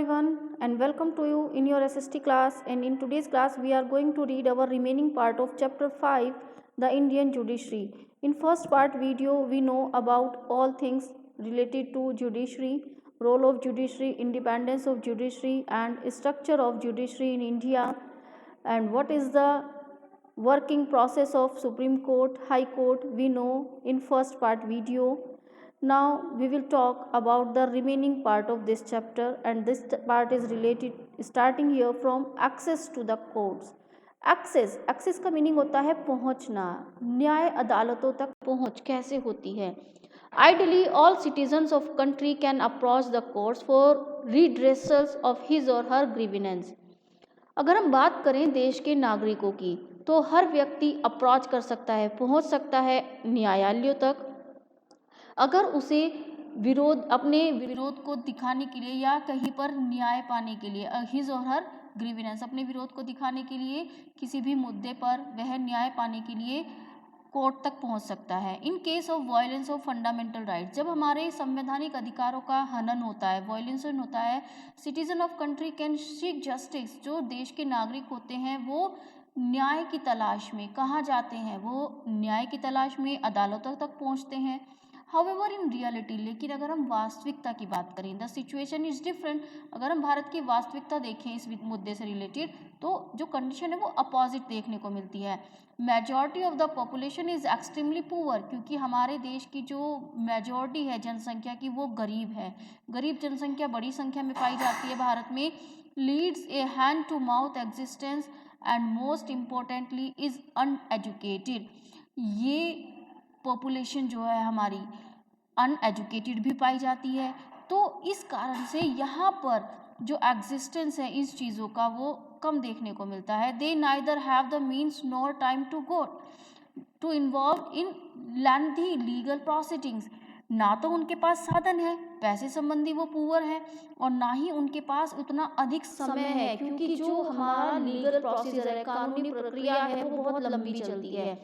everyone and welcome to you in your SST class, and in today's class we are going to read our remaining part of chapter 5, the Indian judiciary. In first part video we know about all things related to judiciary, role of judiciary, independence of judiciary and structure of judiciary in India, and what is the working process of Supreme Court, High Court we know in first part video. Now we will talk about the remaining part of this chapter, and this part is related starting here from access to the courts. Access का meaning होता है पहुंचना, न्याय अदालतों तक पहुंच कैसे होती है. Ideally all citizens of country can approach the courts for redressals of his और हर ग्रीविनेंस. अगर हम बात करें देश के नागरिकों की, तो हर व्यक्ति अप्रोच कर सकता है, पहुंच सकता है न्यायालयों तक अगर उसे अपने विरोध को दिखाने के लिए या कहीं पर न्याय पाने के लिए, हिज और हर ग्रीविनेंस, अपने विरोध को दिखाने के लिए किसी भी मुद्दे पर वह न्याय पाने के लिए कोर्ट तक पहुंच सकता है. In case of violence of fundamental right, जब हमारे संवैधानिक अधिकारों का हनन होता है, वायलेंसन होता है, citizen of country can seek justice. जो देश के नागरिक होते हैं वो न्याय की तलाश में कहाँ जाते हैं, वो न्याय की तलाश में अदालतों तक पहुँचते हैं. हाउएवर इन रियलिटी, लेकिन अगर हम वास्तविकता की बात करें, द सिचुएशन इज डिफरेंट. अगर हम भारत की वास्तविकता देखें इस मुद्दे से रिलेटेड, तो जो कंडीशन है वो अपोजिट देखने को मिलती है. Majority of the population is extremely poor, क्योंकि हमारे देश की जो मेजॉरिटी है जनसंख्या की वो गरीब है. गरीब जनसंख्या बड़ी संख्या में पाई जाती है भारत में. Leads a hand to mouth existence and most importantly is uneducated. ये पॉपुलेशन जो है हमारी अनएजुकेटेड भी पाई जाती है. तो इस कारण से यहाँ पर जो एग्जिस्टेंस है इस चीज़ों का वो कम देखने को मिलता है. They neither have the means nor time to involve in lengthy legal proceedings. ना तो उनके पास साधन है, पैसे संबंधी वो पुअर है, और ना ही उनके पास उतना अधिक समय है, क्योंकि जो हमारा लीगल प्रोसीजर है, कानूनी प्रक्रिया है, वो बहुत लंबी चलती है.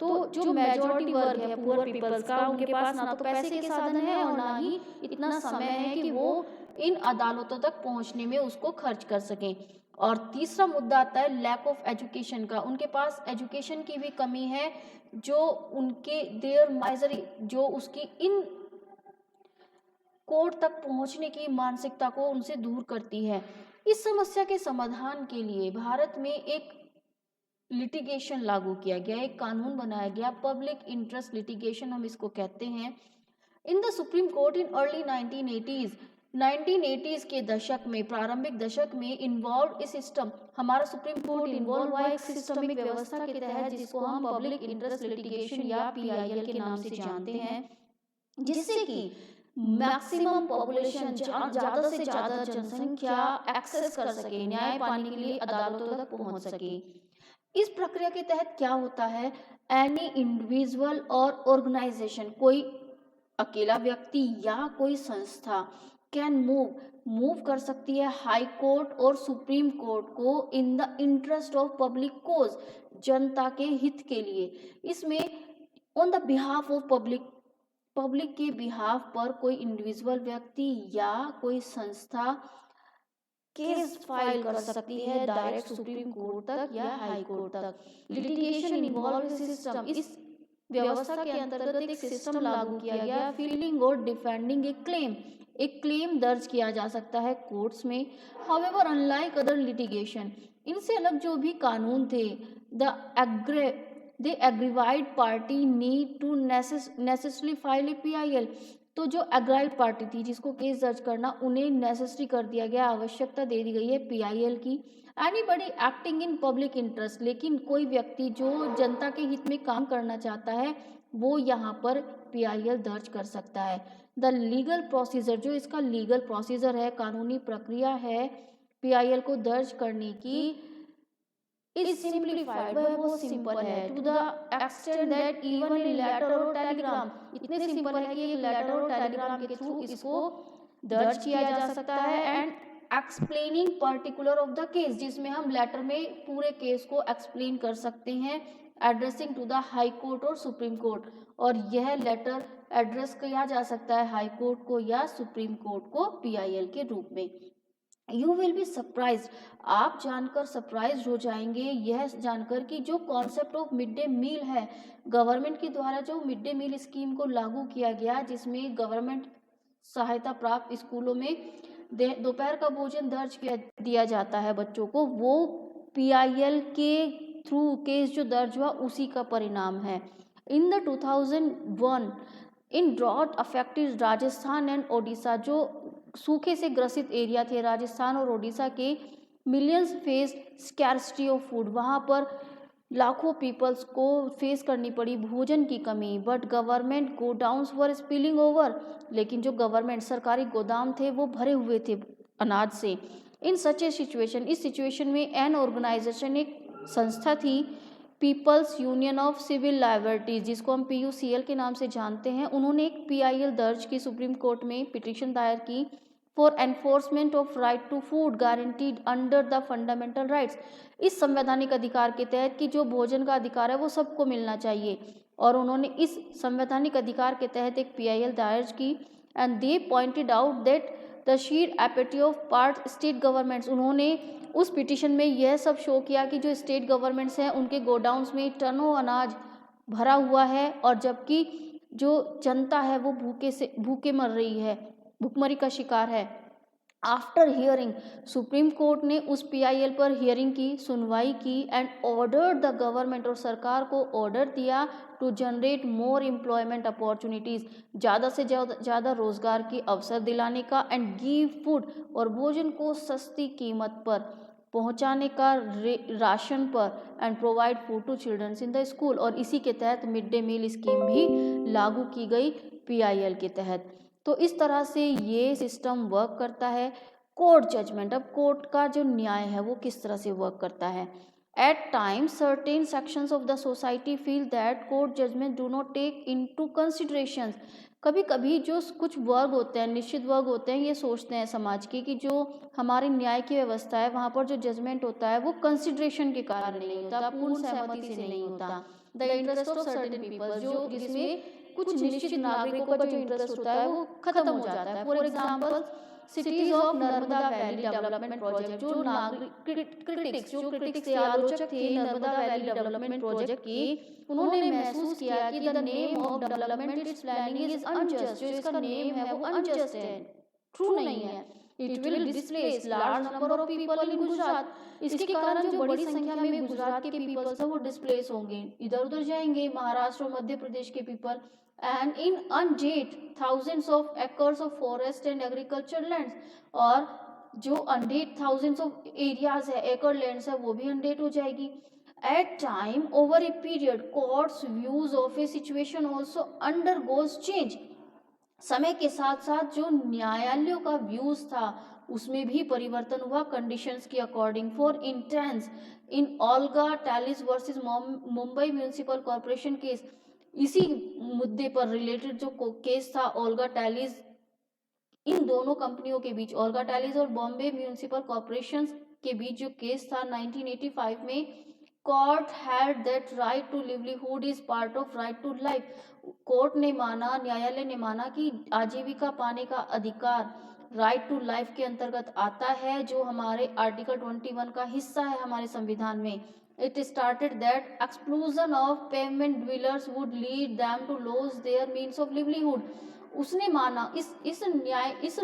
तो जो मेजॉरिटी वर्ग है पुअर पीपल्स का, उनके पास ना तो पैसे के साधन है और ना ही इतना समय है कि वो इन अदालतों तक पहुंचने में उसको खर्च कर सकें. और तीसरा मुद्दा आता है लैक ऑफ एजुकेशन का. उनके पास एजुकेशन की भी कमी है, जो उनके देयर माइजरी, जो उसकी इन कोर्ट तक पहुंचने की मानसिकता को उनसे दूर करती है. इस समस्या के समाधान के लिए भारत में एक लिटिगेशन लागू किया गया, एक कानून बनाया गया, पब्लिक इंटरेस्ट लिटिगेशन हम इसको कहते हैं. In the supreme court in early 1980s के दशक में, प्रारंभिक दशक में इन्वॉल्व इस सिस्टम, हमारा सुप्रीम कोर्ट इन्वॉल्व हुआ एक सिस्टमिक व्यवस्था के तहत जिसको हम पब्लिक इंटरेस्ट लिटिगेशन या PIL के नाम से जानते हैं, जिससे कि मैक्सिमम पॉपुलेशन, ज्यादा से ज्यादा जनसंख्या एक्सेस कर सके, न्याय पाने के लिए अदालतों तक पहुंच सके. इस प्रक्रिया के तहत क्या होता है, एनी इंडिविजुअल और ऑर्गेनाइजेशन, कोई अकेला व्यक्ति या कोई संस्था कैन मूव कर सकती है हाई कोर्ट और सुप्रीम कोर्ट को in the interest of public cause, जनता के हित के लिए. इसमें on the behalf of public के बिहाफ पर कोई इंडिविजुअल व्यक्ति या कोई संस्था केस फाइल कर सकती है डायरेक्ट सुप्रीम कोर्ट तक या हाई कोर्ट तक. लिटिगेशन इन्वॉल्व सिस्टम, इस व्यवस्था के अंतर्गत एक सिस्टम लागू किया गया. फीलिंग और डिफेंडिंग एक क्लेम दर्ज किया जा सकता है कोर्ट्स में. हाउएवर अनलाइक अदर लिटिगेशन, इनसे अलग जो भी कानून थे, the aggrieved party need to necessary file a PIL. तो जो एग्राइड पार्टी थी जिसको केस दर्ज करना, उन्हें नेसेसरी कर दिया गया, आवश्यकता दे दी गई है PIL की. Anybody acting in public interest, लेकिन कोई व्यक्ति जो जनता के हित में काम करना चाहता है वो यहाँ पर PIL दर्ज कर सकता है. द लीगल प्रोसीजर, जो इसका लीगल प्रोसीजर है, कानूनी प्रक्रिया है PIL को दर्ज करने की, इज सिंप्लीफाइड, वह बहुत सिंपल है. To the extent that even a letter और टेलीग्राम, इतने सिंपल है कि एक लेटर और टेलीग्राम के थ्रू इसको दर्ज किया जा सकता है. And explaining particular of the case, जिसमें हम लेटर में पूरे केस को एक्सप्लेन कर सकते हैं, addressing to the high court और सुप्रीम कोर्ट. और यह लेटर एड्रेस किया जा सकता है हाई कोर्ट को या सुप्रीम कोर्ट को PIL के रूप में. यू विल बी सरप्राइज, आप जानकर सरप्राइज हो जाएंगे यह जानकर कि जो concept of mid day meal है, गवर्नमेंट के द्वारा जो मिड डे मील स्कीम को लागू किया गया, जिसमें गवर्नमेंट सहायता प्राप्त स्कूलों में दोपहर का भोजन दर्ज किया दिया जाता है बच्चों को, वो पीआईएल के थ्रू केस जो दर्ज हुआ उसी का परिणाम है। In the 2001 in drought affected Rajasthan and Odisha, जो सूखे से ग्रसित एरिया थे राजस्थान और ओडिशा के, millions face scarcity of food, वहाँ पर लाखों पीपल्स को फेस करनी पड़ी भोजन की कमी। But government godowns were spilling over, लेकिन जो गवर्नमेंट सरकारी गोदाम थे वो भरे हुए थे अनाज से। इन सच ए सिचुएशन, इस सिचुएशन में एन ऑर्गेनाइजेशन, एक संस्था थी, people's union of civil liabilities, जिसको हम पीयूसीएल के नाम से जानते हैं, उन्होंने एक पीआईएल दर्ज की, सुप्रीम कोर्ट में पिटीशन दायर की for enforcement of right to food guaranteed under the fundamental rights, इस संवैधानिक अधिकार के तहत कि जो भोजन का अधिकार है वो सबको मिलना चाहिए। और उन्होंने इस संवैधानिक अधिकार के तहत एक पीआईएल दायर की। And they pointed out that the sheer apathy of part state governments, उन्होंने उस पिटीशन में यह सब शो किया कि जो स्टेट गवर्नमेंट्स हैं उनके गोडाउन्स में टनों अनाज भरा हुआ है, और जबकि जो जनता है वो भूखे मर रही है, भुखमरी का शिकार है। आफ्टर हियरिंग, सुप्रीम कोर्ट ने उस पीआईएल पर हियरिंग की, सुनवाई की, एंड ऑर्डर द गवर्नमेंट, और सरकार को ऑर्डर दिया to generate more employment opportunities, ज़्यादा से ज़्यादा रोजगार के अवसर दिलाने का, एंड गिव फूड, और भोजन को सस्ती कीमत पर पहुंचाने का, राशन पर, and provide food to childrens in the school. और इसी के तहत मिड डे मील स्कीम भी लागू की गई पीआईएल के तहत। तो इस तरह से ये सिस्टम वर्क करता है। कोर्ट जजमेंट, अब कोर्ट का जो न्याय है वो किस तरह से वर्क करता है। At times certain sections of the society feel that court judgment do not take into consideration, कभी कभी जो कुछ वर्ग होते हैं, निश्चित वर्ग होते हैं, ये सोचते हैं समाज के कि जो हमारी न्याय की व्यवस्था है वहाँ पर जो जजमेंट होता है वो कंसिडरेशन के कारण नहीं होता, पूर्ण सहमति से नहीं होता। The interest of certain people, जो जिसमें कुछ निश्चित नागरिकों का जो इंटरेस्ट होता है वो खत्म हो जाता है। For example cities of Narmada valley development project, जो क्रिटिक्स थे, आलोचक थे नर्मदा वैली डेवलपमेंट प्रोजेक्ट के, उन्होंने महसूस किया कि the name of development it's planning is unjust, जो इसका नेम है वो अनजस्ट है, ट्रू नहीं है। It will displace large number of people in Gujarat, इसके कारण जो बड़ी संख्या में गुजरात के पीपल्स हैं वो डिस्प्लेस होंगे, इधर उधर जाएंगे, महाराष्ट्र और मध्य प्रदेश के people. And inundated thousands of acres of forest and agriculture lands, और जो अनडेट थाउजेंड्स ऑफ एरियाज है, एकड़ लैंड्स है, वो भी अनडेट हो जाएगी। At time over a period courts views of a situation also undergoes change, समय के साथ साथ जो न्यायालयों का व्यूज था उसमें भी परिवर्तन हुआ कंडीशंस के according. For instance in Olga Tellis versus Mumbai municipal corporation case, इसी मुद्दे पर रिलेटेड जो केस था ओल्गा टैलिस, इन दोनों कंपनियों के बीच, ओल्गा टैलिस और बॉम्बे म्यूनिसिपल कॉर्पोरेशन के बीच जो केस था 1985 में, court had that right to livelihood is part of right to life, court ने माना, न्यायालय ने माना कि आजीविका पाने का अधिकार राइट टू लाइफ के अंतर्गत आता है, जो हमारे आर्टिकल 21 का हिस्सा है हमारे संविधान में। It started that exclusion of pavement dwellers would lead them to loss their means of livelihood, उसने माना, इस न्याय, इस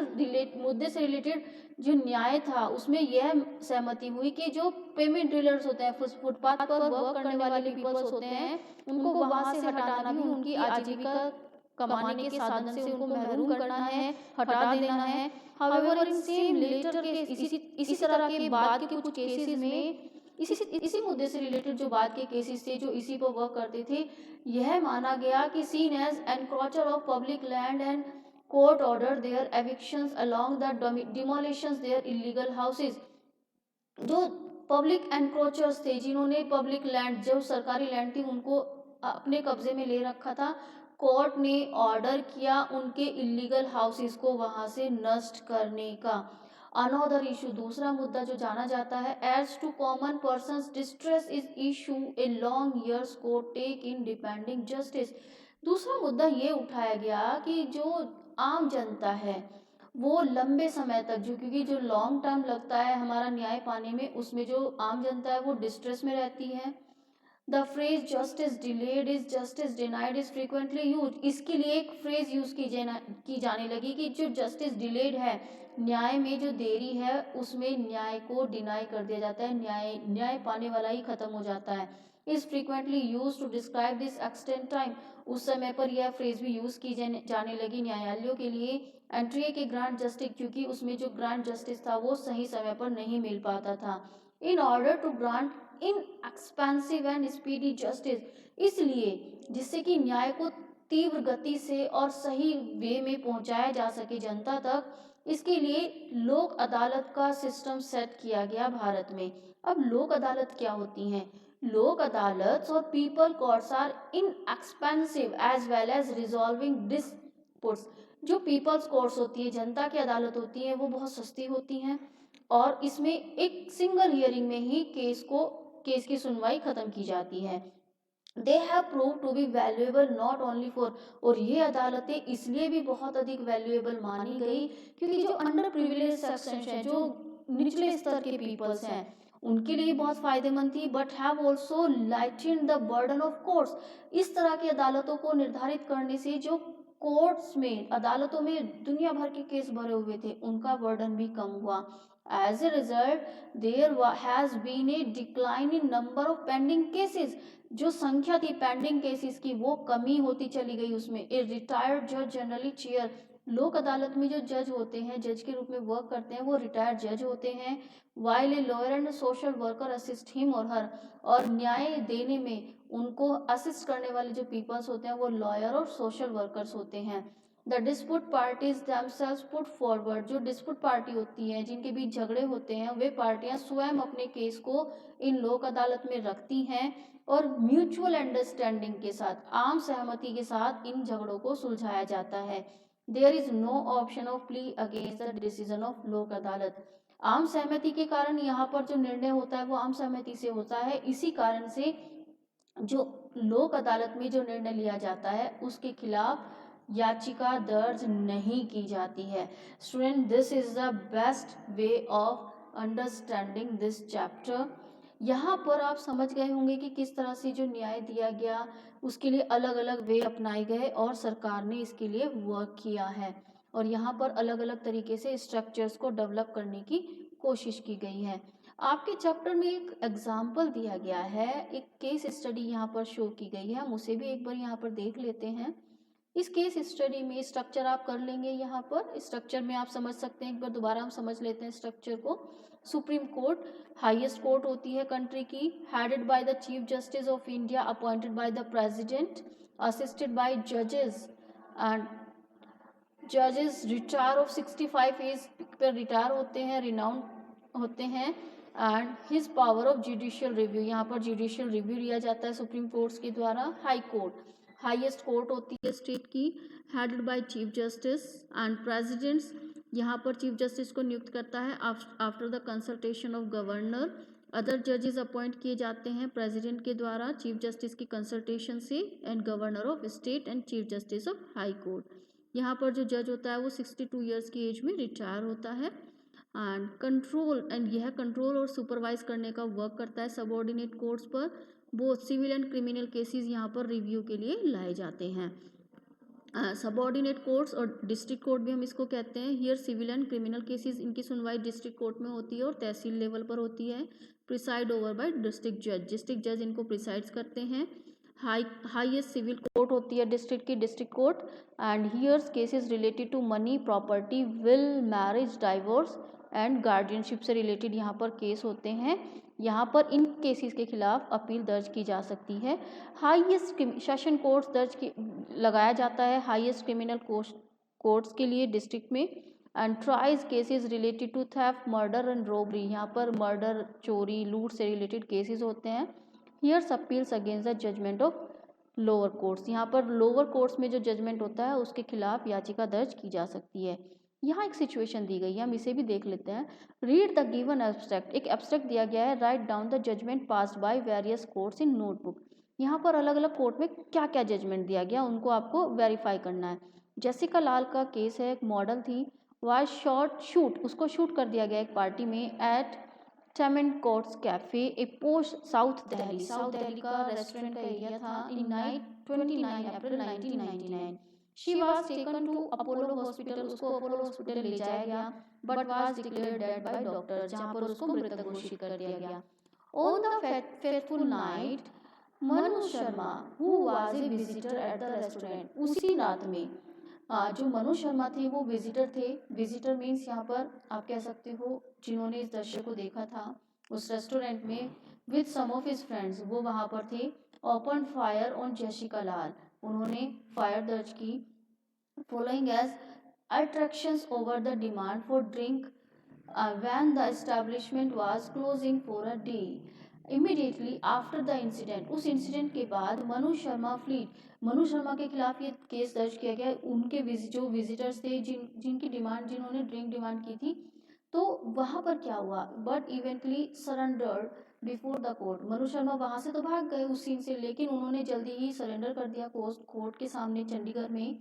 मुद्दे से रिलेटेड जो न्याय था उसमें यह सहमति हुई कि जो पेमेंट डीलर्स होते हैं, फुटपाथ पर वर्क करने वाले पीपल्स होते हैं, उनको वहां से हटाना भी, उनकी आजीविका कमाने के साधन से उनको महरूम करना है, हटा देना है। However in same letter case, इसी तरह के बाद के कुछ केसेस में इसी मुद्दे से रिलेटेड जो बाद के केसेस थे जो इसी पर वर्क करते थे, यह माना गया कि seen as encroacher of public land and court order their evictions along the demolitions their illegal houses, जो पब्लिक एनक्रोचर्स थे, जिन्होंने पब्लिक लैंड, जो सरकारी लैंड थी, उनको अपने कब्जे में ले रखा था, कोर्ट ने ऑर्डर किया उनके इलीगल हाउसेस को वहां से नष्ट करने का। अनदर इशू, दूसरा मुद्दा जो जाना जाता है, as to common persons distress is issue a long years court take in depending justice, दूसरा मुद्दा ये उठाया गया कि जो आम जनता है वो लंबे समय तक जो, क्योंकि जो लॉन्ग टर्म लगता है हमारा न्याय पाने में, उसमें जो आम जनता है वो डिस्ट्रेस में रहती है। The phrase justice delayed is justice denied is frequently use, इसके लिए एक फ्रेज यूज की जाने लगी कि जो जस्टिस डिलेड है, न्याय में जो देरी है उसमें न्याय को डिनाई कर दिया जाता है, न्याय पाने वाला ही खत्म हो जाता है। Is frequently use to describe this extend time, उस समय पर यह फ्रेज भी यूज की जाने लगी न्यायालयों के लिए। एंट्री के ग्रांट जस्टिस, क्योंकि उसमें जो ग्रांट जस्टिस था वो सही समय पर नहीं मिल पाता था। In order to grant inexpensive and speedy justice, इसलिए जिससे कि न्याय को तीव्र गति से और सही वे में पहुंचाया जा सके जनता तक, इसके लिए लोक अदालत का सिस्टम सेट किया गया भारत में। अब लोक अदालत क्या होती हैं? लोक अदालत और people courts are inexpensive as well as resolving disputes. जो पीपल्स कोर्ट्स होती है, जनता की अदालत होती है, वो बहुत सस्ती होती हैं और इसमें एक सिंगल हियरिंग में ही केस की सुनवाई खत्म की जाती है। They have prove to be valuable not only for, और ये अदालतें इसलिए भी बहुत अधिक वैल्यूएबल मानी गई क्योंकि जो अंडर प्रिविलेज सेक्शन है, जो निचले स्तर के पीपल्स हैं, उनके लिए बहुत फायदेमंद थी। But have also lightened the burden of courts, इस तरह की अदालतों को निर्धारित करने से जो कोर्ट्स में, अदालतों में दुनिया भर के केस भरे हुए थे, उनका बर्डन भी कम हुआ। As a result there has been a decline in number of pending cases, जो संख्या थी पेंडिंग केसेस की वो कमी होती चली गई उसमें। ए रिटायर्ड जज जनरली चेयर, लोक अदालत में जो जज होते हैं, जज के रूप में वर्क करते हैं, वो रिटायर्ड जज होते हैं। While a lawyer and social worker assist him और हर, और न्याय देने में उनको असिस्ट करने वाले जो पीपल्स होते हैं वो लॉयर और सोशल वर्कर्स होते हैं। The dispute parties themselves put forward, जो डिस्प्यूट पार्टी होती है, जिनके बीच झगड़े होते हैं, वे पार्टियां स्वयं अपने केस को इन लोक अदालत में रखती हैं और म्यूचुअल अंडरस्टैंडिंग के साथ, आम सहमति के साथ इन झगड़ों को सुलझाया जाता है। There is no option of plea against the decision of Lok Adalat, आम सहमति के कारण यहाँ पर जो निर्णय होता है वो आम सहमति से होता है। इसी कारण से जो लोक अदालत में जो निर्णय लिया जाता है उसके खिलाफ याचिका दर्ज नहीं की जाती है। Student, this is the best way of understanding this chapter. यहाँ पर आप समझ गए होंगे कि किस तरह से जो न्याय दिया गया उसके लिए अलग अलग वे अपनाए गए और सरकार ने इसके लिए वर्क किया है, और यहाँ पर अलग अलग तरीके से स्ट्रक्चर्स को डेवलप करने की कोशिश की गई है। आपके चैप्टर में एक एग्जाम्पल दिया गया है, एक केस स्टडी यहाँ पर शो की गई है, हम उसे भी एक बार यहाँ पर देख लेते हैं। इस केस स्टडी में स्ट्रक्चर आप कर लेंगे, यहाँ पर स्ट्रक्चर में आप समझ सकते हैं, एक बार दोबारा हम समझ लेते हैं स्ट्रक्चर को। सुप्रीम कोर्ट हाईएस्ट कोर्ट होती है कंट्री की, headed by the chief justice of India, appointed by the president, assisted by जजेस, एंड जजेस retire of 65 as per retire होते हैं, रिनाउंड होते हैं। And his power of judicial review, यहाँ पर जुडिशियल रिव्यू लिया जाता है सुप्रीम कोर्ट्स के द्वारा। हाई कोर्ट हाईएस्ट कोर्ट होती है स्टेट की, headed by chief justice and presidents, यहाँ पर चीफ जस्टिस को नियुक्त करता है after the consultation of governor. Other जजेस अपॉइंट किए जाते हैं प्रेसिडेंट के द्वारा चीफ जस्टिस की कंसल्टेशन से, and governor of state and chief justice of high court. यहाँ पर जो जज होता है वो 62 ईयर्स की एज में रिटायर होता है। एंड यह कंट्रोल और सुपरवाइज करने का वर्क करता है सबऑर्डिनेट कोर्ट्स पर। Both civil and criminal cases यहाँ पर रिव्यू के लिए लाए जाते हैं। सबऑर्डिनेट कोर्ट्स और डिस्ट्रिक्ट कोर्ट भी हम इसको कहते हैं। Here civil and criminal cases, इनकी सुनवाई डिस्ट्रिक्ट कोर्ट में होती है और तहसील लेवल पर होती है। प्रिसाइड ओवर बाय डिस्ट्रिक्ट जज इनको प्रिसाइड्स करते हैं। हाईएस्ट सिविल कोर्ट होती है डिस्ट्रिक्ट की, district court. And hears cases related to money, property, will, marriage, divorce and guardianship से रिलेटेड यहाँ पर केस होते हैं। यहाँ पर इन केसेस के खिलाफ अपील दर्ज की जा सकती है। हाईएस्ट सेशन कोर्ट्स लगाया जाता है हाईएस्ट क्रिमिनल कोर्ट्स के लिए डिस्ट्रिक्ट में। And tries cases related to theft, murder and robbery, यहाँ पर मर्डर, चोरी, लूट से रिलेटेड केसेस होते हैं। Hears appeals against the judgment of lower courts, यहाँ पर लोअर कोर्ट्स में जो जजमेंट होता है उसके खिलाफ याचिका दर्ज की जा सकती है। यहाँ एक सिचुएशन दी गई है, हम इसे भी देख लेते हैं। रीड द गिवन एब्स्ट्रैक्ट, एक एब्स्ट्रैक्ट दिया गया है। Write down the judgment passed by various courts in notebook, यहाँ पर अलग अलग कोर्ट में क्या क्या जजमेंट दिया गया उनको आपको वेरीफाई करना है। जेसिका लाल का केस है, एक मॉडल थी, वाज शूट उसको शूट कर दिया गया एक पार्टी में एट टेमेंट courts cafe a posh south Delhi का रेस्टोरेंट का एरिया था in night 29 April 1999। She was taken to Apollo hospital, उसको अपोलो हॉस्पिटल ले जाया गया but was declared dead by doctor, जहां पर उसको मृत घोषित कर दिया गया। On the faithful night Manu Sharma who was a visitor at the restaurant, उसी रात में जो मनु शर्मा थे वो विजिटर थे। विजिटर मीन्स यहाँ पर आप कह सकते हो जिन्होंने इस दृश्य को देखा था उस रेस्टोरेंट में with some of his friends, वो वहाँ पर थे। Open fire on Jessica Lall, उन्होंने फायर दर्ज की। Following as attractions over the demand for drink when the establishment was closing for a day. Immediately after the incident, उस incident के बाद मनु शर्मा फ्लीड, मनु शर्मा के खिलाफ ये केस दर्ज किया गया। उनके जो विजिटर्स थे जिनकी डिमांड, जिन्होंने ड्रिंक डिमांड की थी, तो वहाँ पर क्या हुआ, but इवेंटली surrendered before the court. Manu Sharma वहाँ से तो भाग गए उस सीन से, लेकिन उन्होंने जल्दी ही सरेंडर कर दिया कोर्ट के सामने चंडीगढ़ में।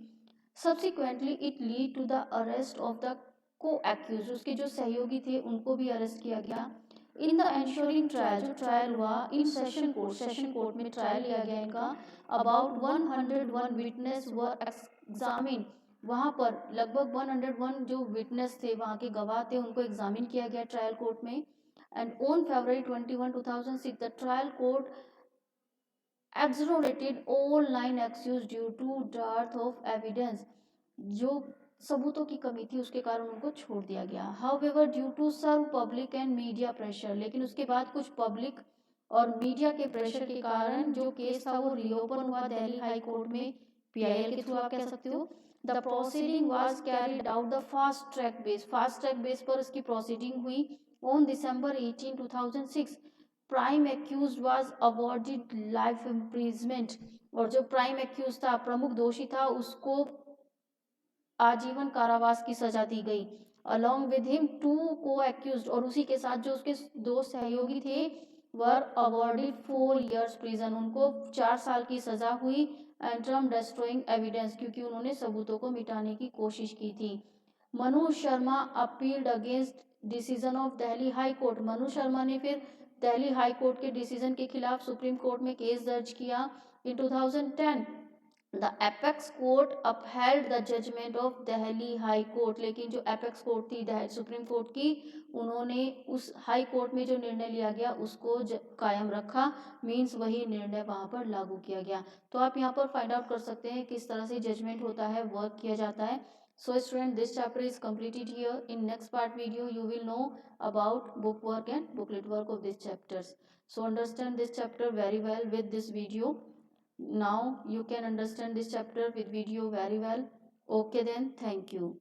Subsequently it lead to the arrest of the co accused, उसके जो सहयोगी थे उनको भी अरेस्ट किया गया। इन द एंश्योरिंग ट्रायल, जो ट्रायल हुआ इन सेशन कोर्ट में ट्रायल लिया गया इनका। अबाउट 101 विटनेस वर एग्जामिन, वहाँ पर लगभग 101 जो विटनेस थे, वहाँ के गवाह थे, उनको एग्जामिन किया गया ट्रायल कोर्ट में। And on February 21, 2006 the trial court exonerated all 9 accused due to dearth of evidence, जो सबूतों की कमी थी उसके कारण उनको छोड़ दिया गया। However, due to some public and media pressure, लेकिन उसके बाद कुछ पब्लिक और मीडिया के प्रेशर के कारण जो केस था वो रीओपन हुआ दिल्ली हाई कोर्ट में, PIL के थ्रू आप कह सकते हो। The proceeding was carried out the fast track base पर इसकी प्रोसीडिंग हुई। On December 18, 2006 prime accused was awarded life imprisonment, और जो प्राइम एक्यूज था, प्रमुख दोषी था, उसको आजीवन कारावास की सजा दी गई। अलॉन्ग विद हिम 2 को एक्यूज, और उसी के साथ जो उसके 2 सहयोगी थे वर अवॉर्डेड 4 years प्रिजन, उनको 4 साल की सजा हुई। एंड टर्म डिस्ट्रॉइंग एविडेंस, क्योंकि उन्होंने सबूतों को मिटाने की कोशिश की थी। Manu Sharma appealed against decision of Delhi high court, Manu Sharma ने फिर दिल्ली हाई कोर्ट के डिसीजन के खिलाफ सुप्रीम कोर्ट में केस दर्ज किया। In 2010 the apex court upheld the judgment of Delhi high court, लेकिन जो एपेक्स कोर्ट थी सुप्रीम कोर्ट की, उन्होंने उस हाई कोर्ट में जो निर्णय लिया गया उसको कायम रखा। मीन्स वही निर्णय वहाँ पर लागू किया गया। तो आप यहाँ पर फाइंड आउट कर सकते हैं किस तरह से जजमेंट होता है, वर्क किया जाता है। So student, this chapter is completed here. In next part video you will know about book work and booklet work of these chapters. So understand this chapter very well with this video. Now you can understand this chapter with video very well. Okay then, thank you.